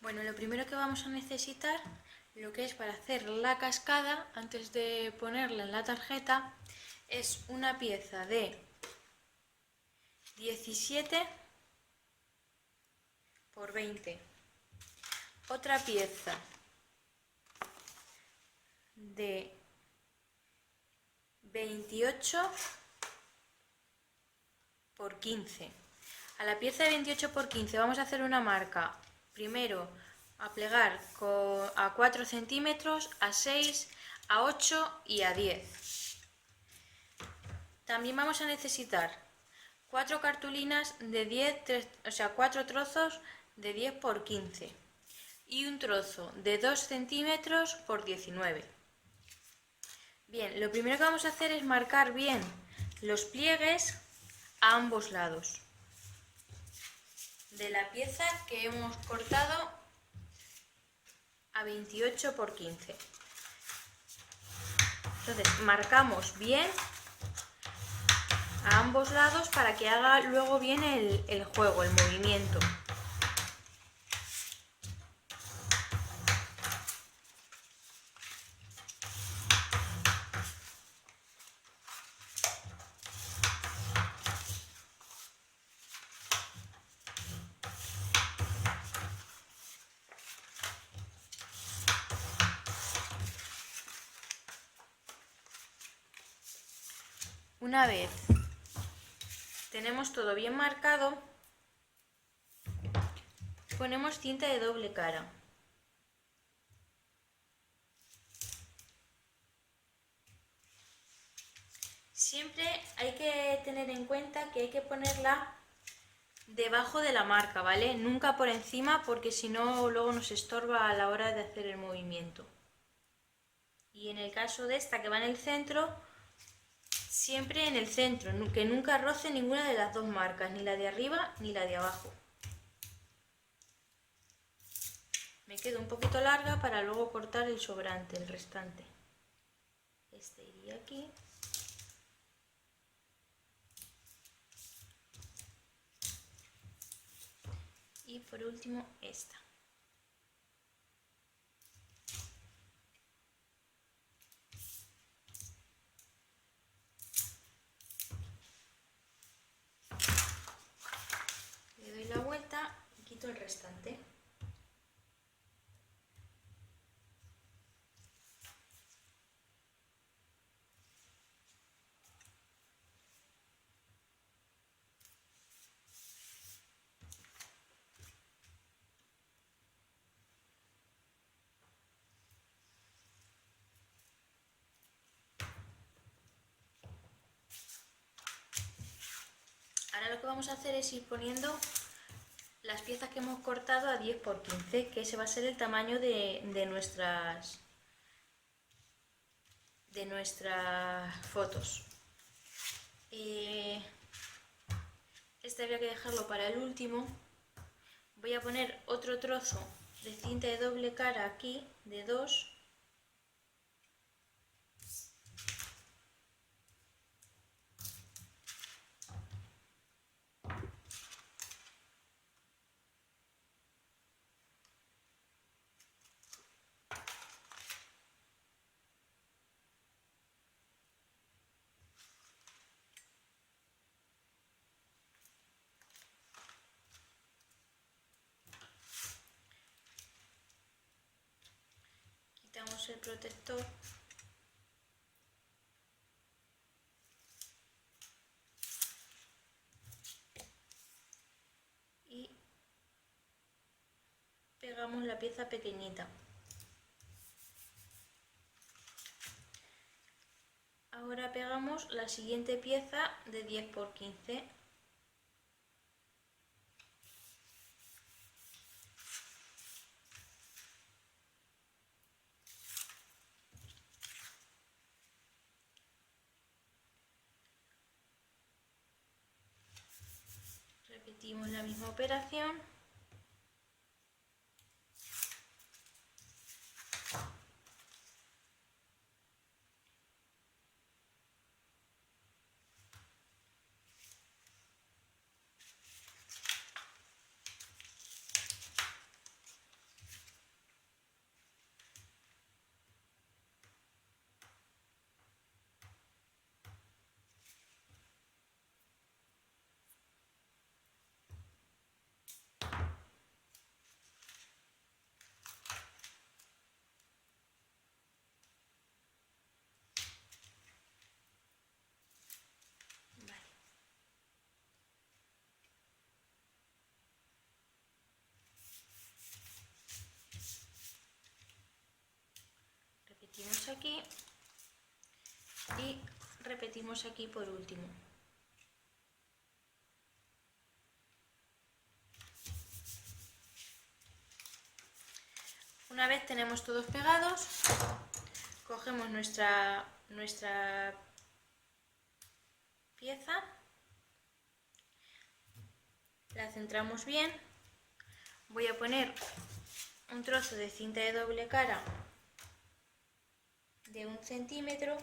Bueno, lo primero que vamos a necesitar, lo que es para hacer la cascada, antes de ponerla en la tarjeta, es una pieza de 17 por 20, otra pieza de 28 por 15. A la pieza de 28 por 15 vamos a hacer una marca, primero a plegar a 4 centímetros, a 6, a 8 y a 10. También vamos a necesitar 4 cartulinas de 10, 4 trozos de 10 por 15 y un trozo de 2 centímetros por 19. Bien, lo primero que vamos a hacer es marcar bien los pliegues a ambos lados de la pieza que hemos cortado a 28 por 15. Entonces marcamos bien a ambos lados para que haga luego bien el juego, el movimiento. Una vez tenemos todo bien marcado, ponemos cinta de doble cara. Siempre hay que tener en cuenta que hay que ponerla debajo de la marca, ¿vale? Nunca por encima, porque si no luego nos estorba a la hora de hacer el movimiento. Y en el caso de esta que va en el centro, siempre en el centro, que nunca roce ninguna de las dos marcas, ni la de arriba ni la de abajo. Me quedo un poquito larga para luego cortar el sobrante, el restante. Este iría aquí. Y por último esta. Le doy la vuelta y quito el restante. Ahora lo que vamos a hacer es ir poniendo las piezas que hemos cortado a 10 por 15, que ese va a ser el tamaño de nuestras fotos. Este había que dejarlo para el último. Voy a poner otro trozo de cinta de doble cara aquí, de 2. Quitamos el protector. Y pegamos la pieza pequeñita. Ahora pegamos la siguiente pieza de 10 por 15. Repetimos la misma operación. repetimos aquí y repetimos aquí por último. Una vez tenemos todos pegados, cogemos nuestra pieza, la centramos bien. Voy a poner un trozo de cinta de doble cara de 1 centímetro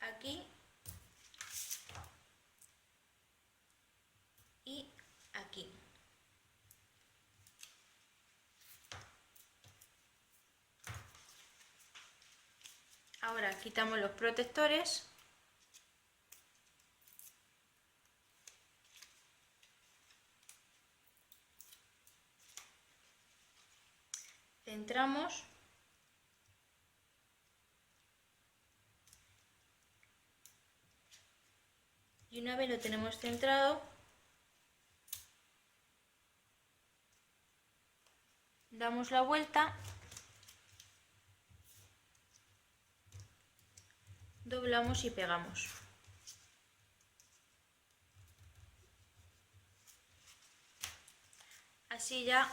aquí y aquí. Ahora quitamos los protectores . Centramos y una vez lo tenemos centrado, damos la vuelta, doblamos y pegamos. Así ya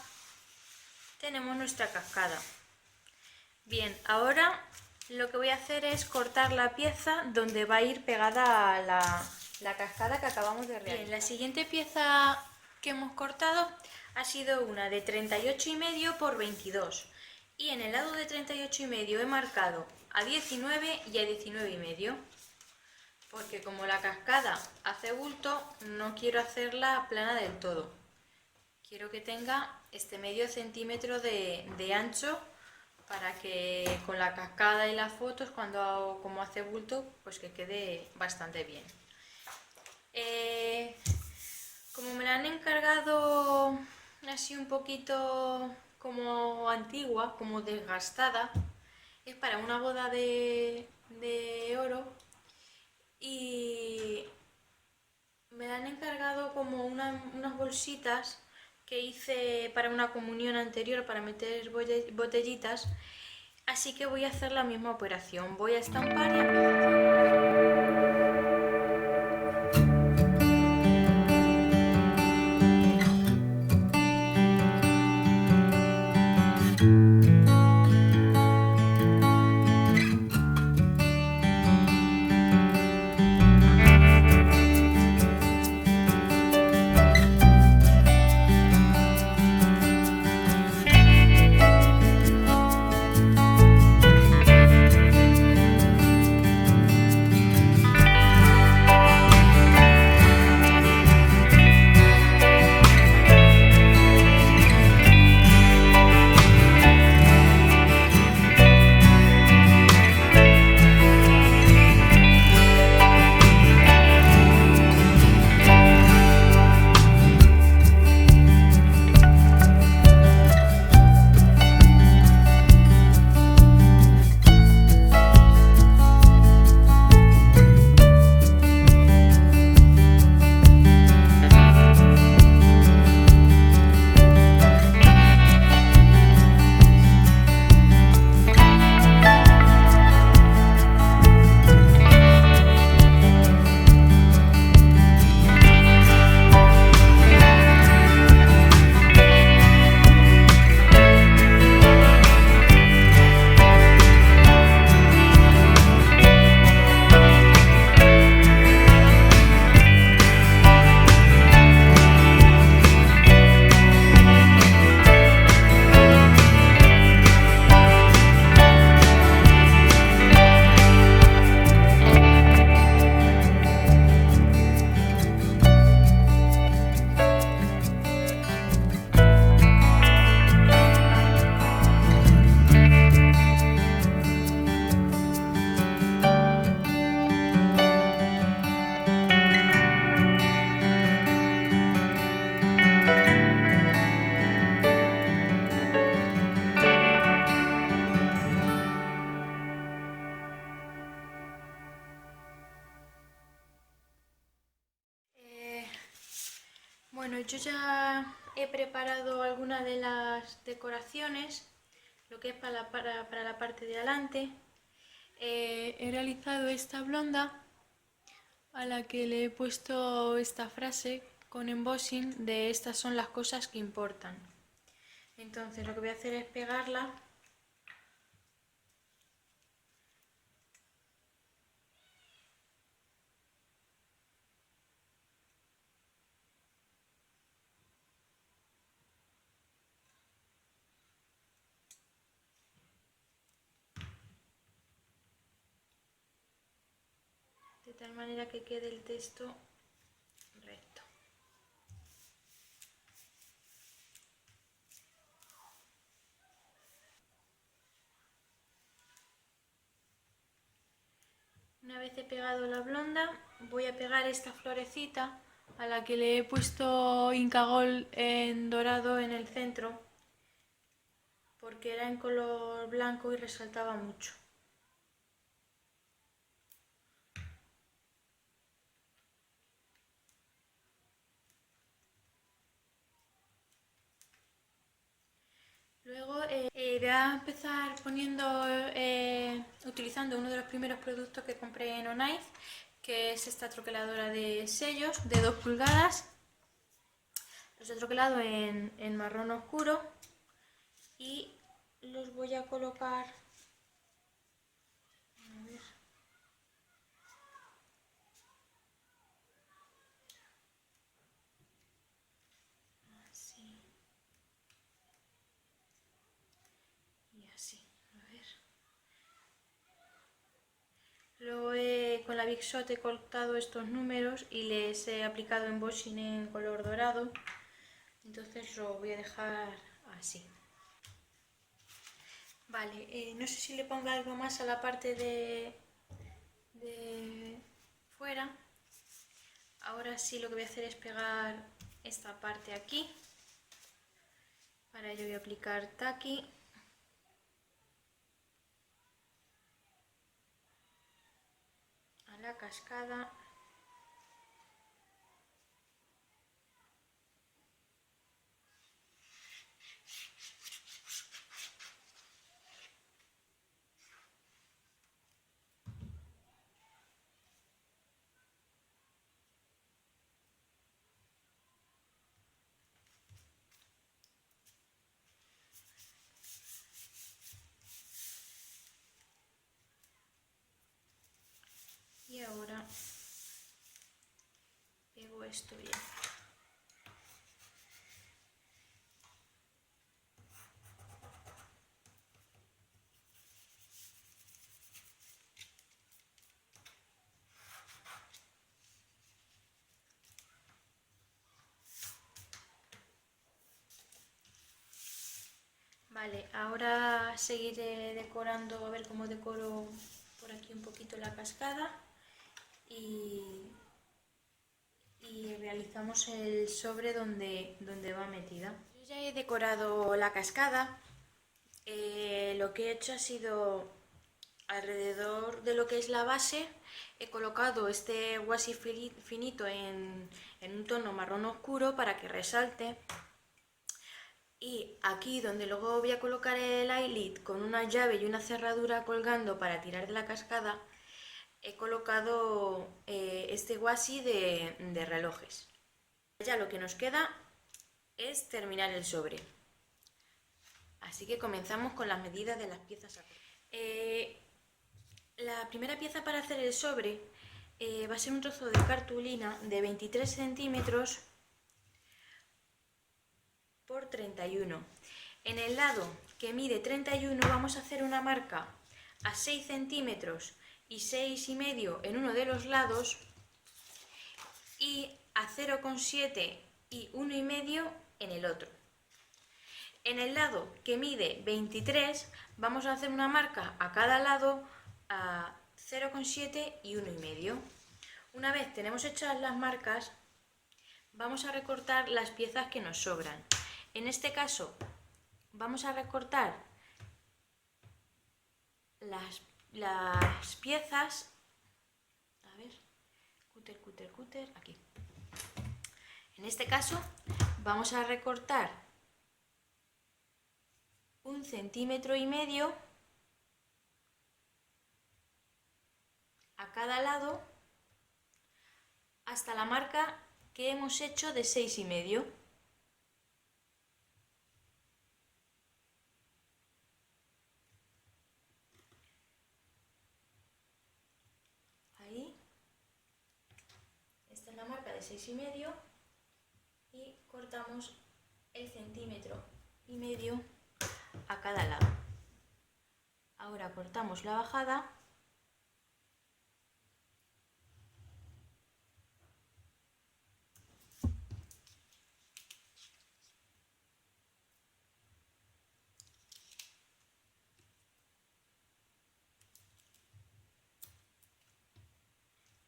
tenemos nuestra cascada. Bien, ahora lo que voy a hacer es cortar la pieza donde va a ir pegada la cascada que acabamos de realizar. Bien, la siguiente pieza que hemos cortado ha sido una de 38,5 por 22 y en el lado de 38,5 he marcado a 19 y a 19,5 porque como la cascada hace bulto no quiero hacerla plana del todo. Quiero que tenga este medio centímetro de ancho para que con la cascada y las fotos, como hace bulto, pues que quede bastante bien. Como me la han encargado así un poquito como antigua, como desgastada, es para una boda de oro y me la han encargado como unas bolsitas que hice para una comunión anterior para meter botellitas, así que voy a hacer la misma operación, voy a estampar y a pegar. Bueno, yo ya he preparado algunas de las decoraciones, lo que es para la parte de adelante. He realizado esta blonda a la que le he puesto esta frase con embossing de estas son las cosas que importan. Entonces lo que voy a hacer es pegarla de tal manera que quede el texto recto. Una vez he pegado la blonda, voy a pegar esta florecita a la que le he puesto Inca Gold en dorado en el centro, porque era en color blanco y resaltaba mucho. Luego voy a empezar utilizando uno de los primeros productos que compré en Onice, que es esta troqueladora de sellos de 2 pulgadas. Los he troquelado en marrón oscuro y los voy a colocar. A ver. Así. Y así. A ver. Luego con la Big Shot he cortado estos números y les he aplicado embossing en color dorado. Entonces lo voy a dejar así. Vale, no sé si le pongo algo más a la parte de fuera. Ahora sí lo que voy a hacer es pegar esta parte aquí. Para ello voy a aplicar taqui. A la cascada. Y ahora pego esto bien. Vale, ahora seguiré decorando, a ver cómo decoro por aquí un poquito la cascada y realizamos el sobre donde va metida. Yo ya he decorado la cascada. Lo que he hecho ha sido alrededor de lo que es la base, he colocado este washi finito en un tono marrón oscuro para que resalte. Y aquí donde luego voy a colocar el eyelid con una llave y una cerradura colgando para tirar de la cascada, he colocado este washi de relojes. Ya lo que nos queda es terminar el sobre. Así que comenzamos con las medidas de las piezas. La primera pieza para hacer el sobre va a ser un trozo de cartulina de 23 centímetros por 31. En el lado que mide 31 vamos a hacer una marca a 6 centímetros y 6,5 en uno de los lados y a 0,7 y 1,5 en el otro. En el lado que mide 23 vamos a hacer una marca a cada lado a 0,7 y 1,5. Una vez tenemos hechas las marcas, vamos a recortar las piezas que nos sobran. En este caso vamos a recortar las piezas, a ver, cúter, aquí. En este caso vamos a recortar 1,5 centímetros hasta la marca que hemos hecho de 6,5. Ahí. Esta es la marca de 6,5 y cortamos el 1,5 cm a cada lado. Ahora cortamos la bajada.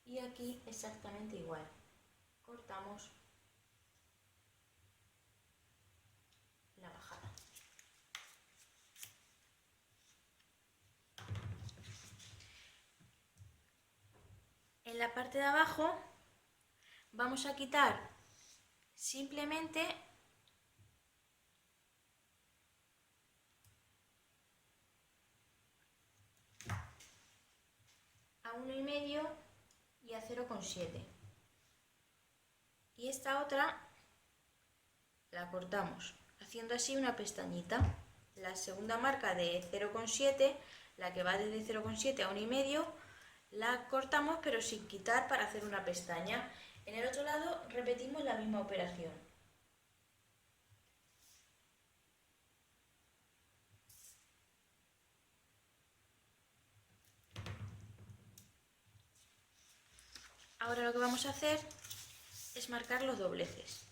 Y aquí exactamente igual. Cortamos la bajada. En la parte de abajo vamos a quitar simplemente a 1,5 y a 0,7. Y esta otra la cortamos haciendo así una pestañita. La segunda marca de 0,7, la que va desde 0,7 a 1,5, la cortamos pero sin quitar para hacer una pestaña. En el otro lado repetimos la misma operación. Ahora lo que vamos a hacer es marcar los dobleces.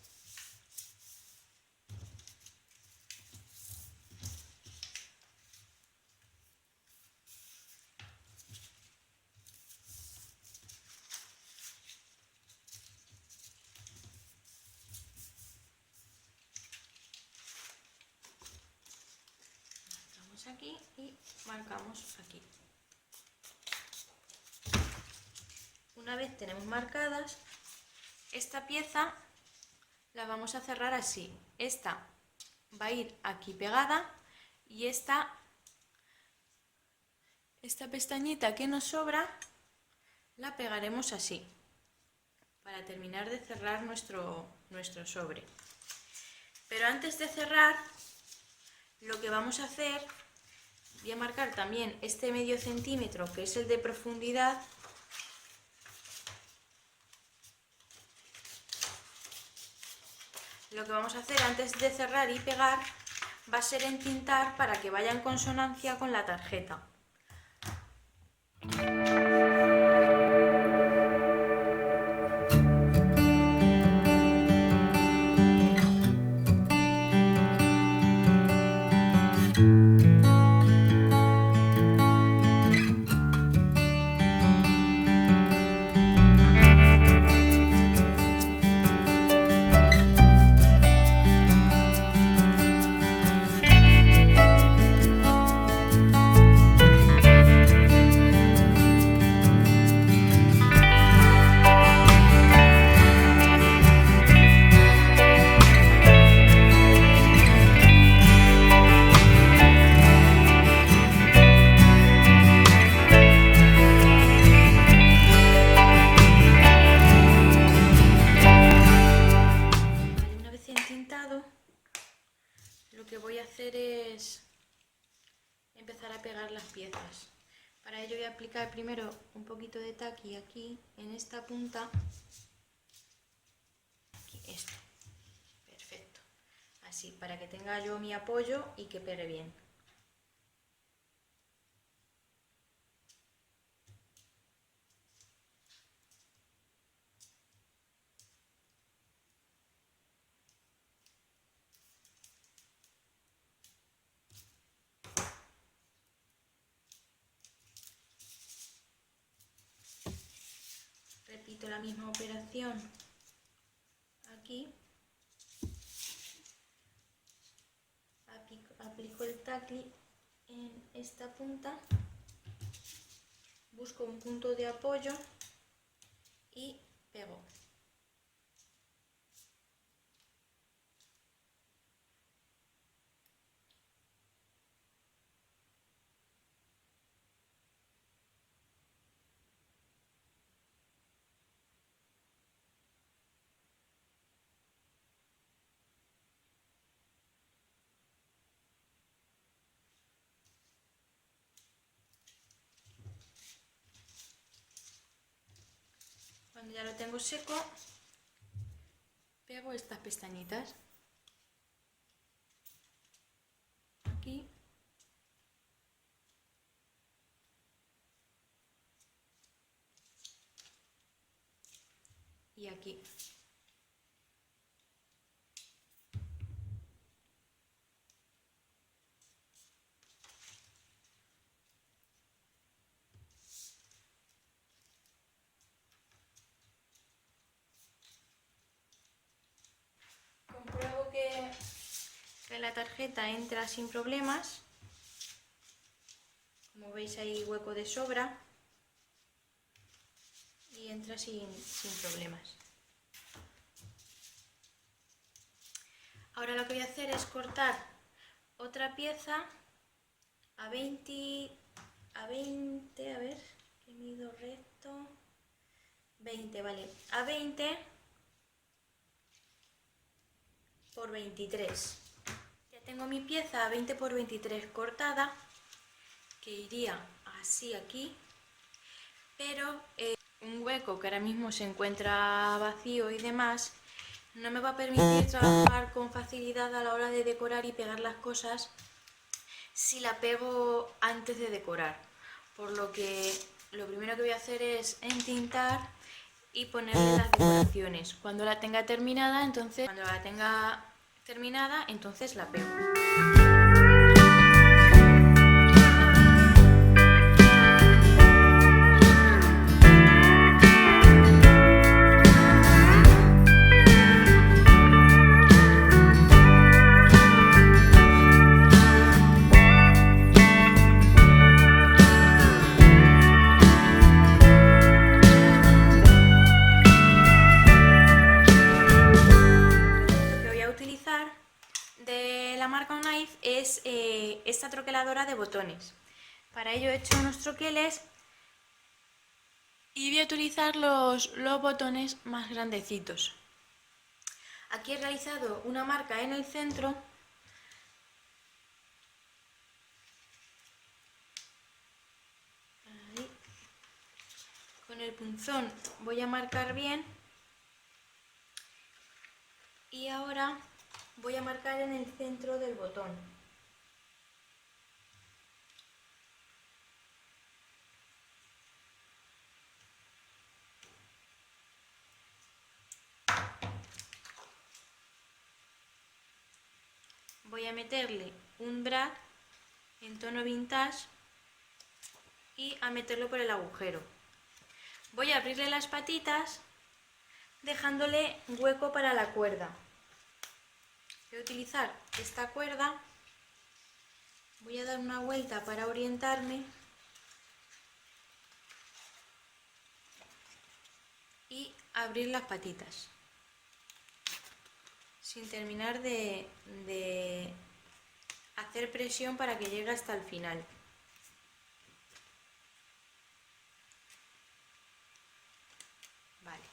Marcamos aquí y marcamos aquí. Una vez tenemos marcadas, esta pieza la vamos a cerrar así. Esta va a ir aquí pegada y esta pestañita que nos sobra la pegaremos así para terminar de cerrar nuestro sobre. Pero antes de cerrar, lo que vamos a hacer, voy a marcar también este medio centímetro que es el de profundidad. Lo que vamos a hacer antes de cerrar y pegar va a ser entintar para que vaya en consonancia con la tarjeta. Lo que voy a hacer es empezar a pegar las piezas. Para ello voy a aplicar primero un poquito de taqui aquí en esta punta. Aquí, esto. Perfecto. Así, para que tenga yo mi apoyo y que pegue bien. Repito la misma operación aquí, aplico el taqui en esta punta, busco un punto de apoyo y pego. Cuando ya lo tengo seco, pego estas pestañitas aquí y aquí. Compruebo que la tarjeta entra sin problemas. Como veis hay hueco de sobra y entra sin problemas. Ahora lo que voy a hacer es cortar otra pieza a 20, a ver, que mido recto, 20, vale, a 20 por 23. Ya tengo mi pieza a 20 por 23 cortada, que iría así aquí, pero un hueco que ahora mismo se encuentra vacío y demás no me va a permitir trabajar con facilidad a la hora de decorar y pegar las cosas si la pego antes de decorar, por lo que lo primero que voy a hacer es entintar y ponerle las decoraciones. Cuando la tenga terminada, entonces la pego. De la marca Knife es esta troqueladora de botones. Para ello he hecho unos troqueles y voy a utilizar los botones más grandecitos. Aquí he realizado una marca en el centro. Ahí. Con el punzón voy a marcar bien y ahora voy a marcar en el centro del botón. Voy a meterle un brad en tono vintage y a meterlo por el agujero. Voy a abrirle las patitas dejándole hueco para la cuerda. Voy a utilizar esta cuerda, voy a dar una vuelta para orientarme y abrir las patitas sin terminar de hacer presión para que llegue hasta el final. Vale.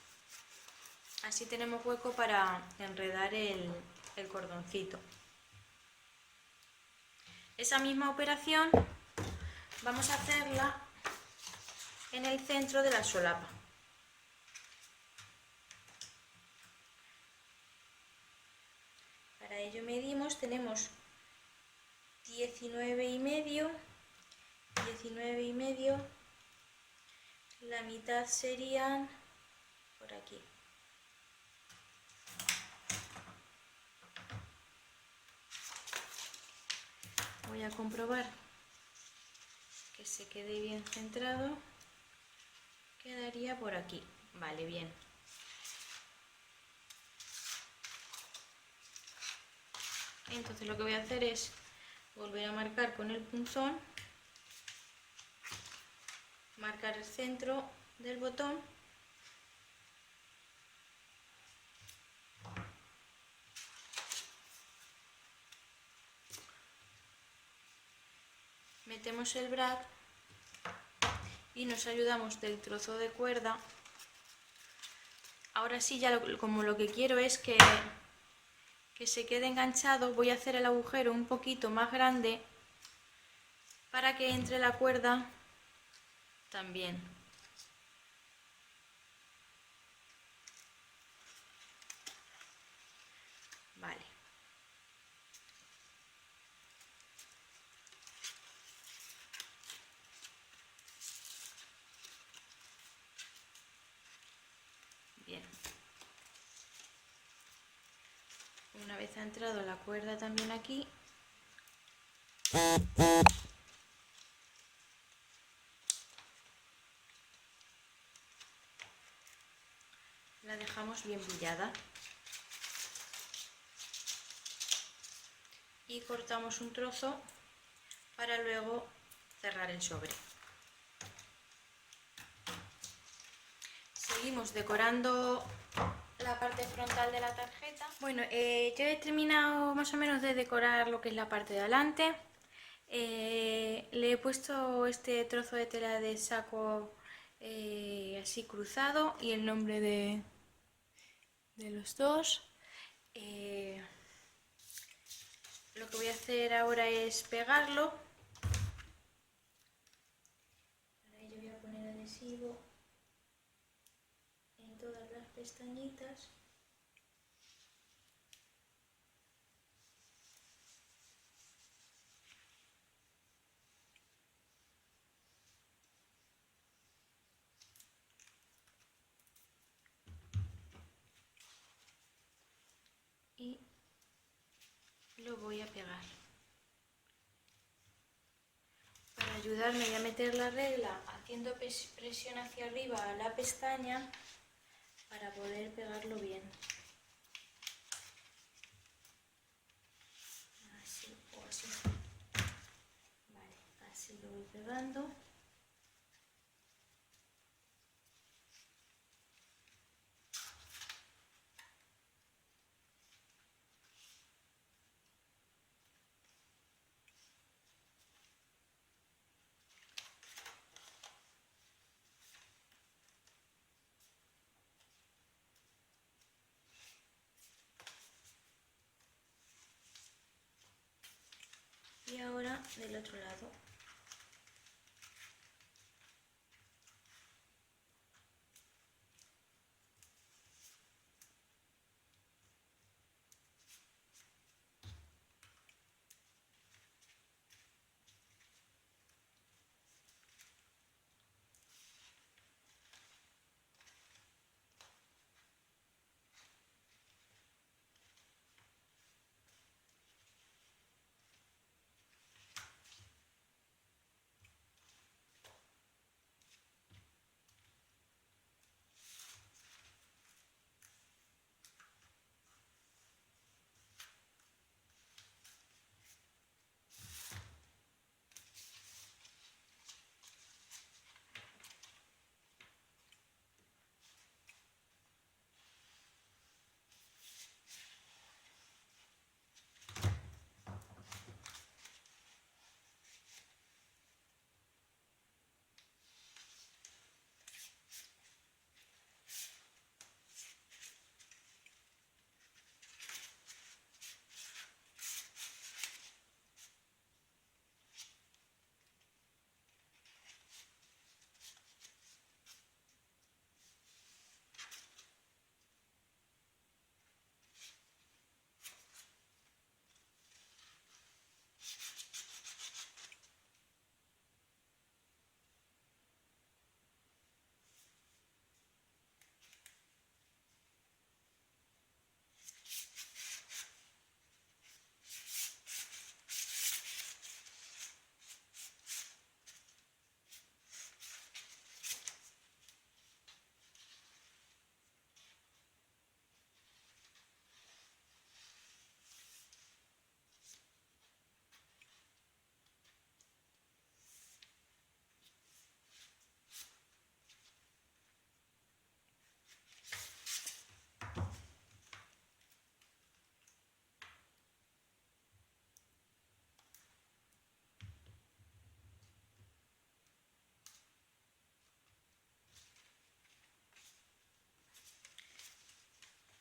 Así tenemos hueco para enredar el cordoncito. Esa misma operación vamos a hacerla en el centro de la solapa. Para ello medimos, tenemos 19,5, la mitad serían por aquí. Voy a comprobar que se quede bien centrado, quedaría por aquí, vale, bien. Entonces lo que voy a hacer es volver a marcar con el punzón, marcar el centro del botón metemos el brad y nos ayudamos del trozo de cuerda. Ahora sí, ya como lo que quiero es que se quede enganchado, voy a hacer el agujero un poquito más grande para que entre la cuerda también. Una vez ha entrado la cuerda también aquí, la dejamos bien pillada y cortamos un trozo para luego cerrar el sobre. Seguimos decorando la parte frontal de la tarjeta. Bueno, yo he terminado más o menos de decorar lo que es la parte de adelante. Le he puesto este trozo de tela de saco así cruzado y el nombre de los dos. Lo que voy a hacer ahora es pegarlo. Para ello voy a poner adhesivo en todas las pestañitas. Y lo voy a pegar. Para ayudarme a meter la regla haciendo presión hacia arriba a la pestaña para poder pegarlo bien. Así o así. Vale, así lo voy pegando. Y ahora del otro lado.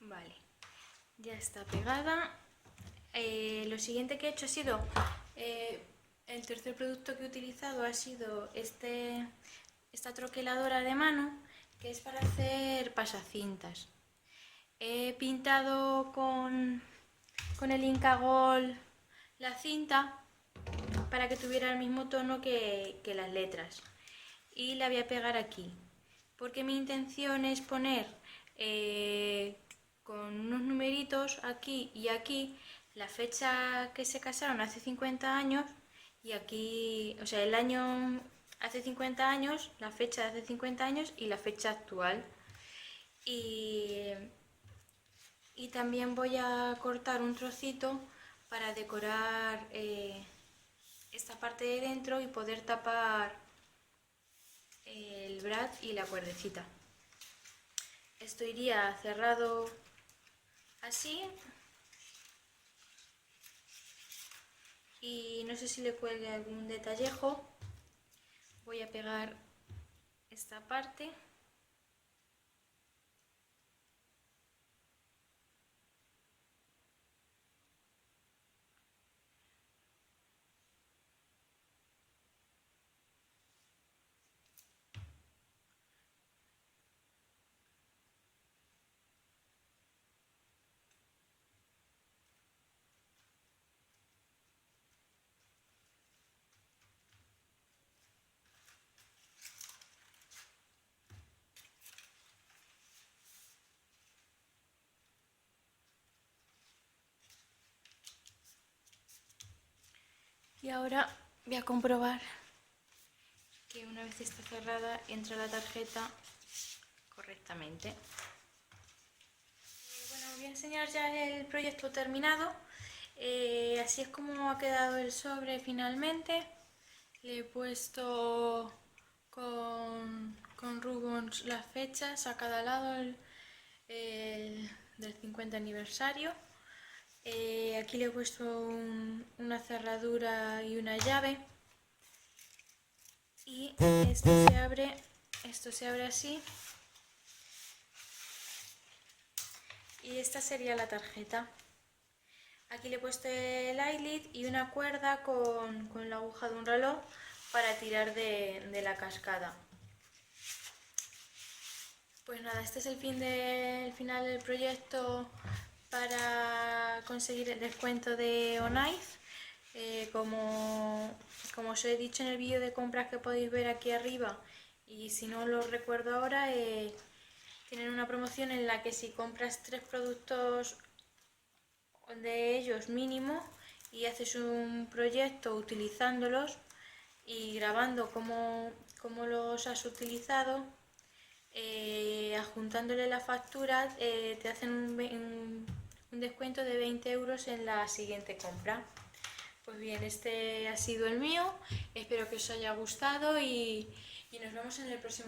Vale, ya está pegada. Lo siguiente que he hecho ha sido, el tercer producto que he utilizado ha sido esta troqueladora de mano, que es para hacer pasacintas. He pintado con el Incagol la cinta para que tuviera el mismo tono que las letras. Y la voy a pegar aquí, porque mi intención es poner con unos numeritos aquí y aquí la fecha que se casaron hace 50 años y aquí, o sea, el año hace 50 años, la fecha de hace 50 años y la fecha actual. Y también voy a cortar un trocito para decorar esta parte de dentro y poder tapar el brad y la cuerdecita. Esto iría cerrado así y no sé si le cuelgue algún detallejo. Voy a pegar esta parte. Y ahora voy a comprobar que una vez está cerrada entra la tarjeta correctamente. Bueno, voy a enseñar ya el proyecto terminado. Así es como ha quedado el sobre finalmente. Le he puesto con rubons las fechas a cada lado del 50 aniversario. Aquí le he puesto una cerradura y una llave. Y esto se abre así. Y esta sería la tarjeta. Aquí le he puesto el eyelid y una cuerda con la aguja de un reloj para tirar de la cascada. Pues nada, este es el final del proyecto para conseguir el descuento de Onice. Como os he dicho en el vídeo de compras que podéis ver aquí arriba, y si no lo recuerdo ahora, tienen una promoción en la que si compras 3 productos de ellos mínimo y haces un proyecto utilizándolos y grabando cómo los has utilizado, adjuntándole la factura, te hacen un descuento de 20 euros en la siguiente compra. Pues bien, este ha sido el mío, espero que os haya gustado y nos vemos en el próximo.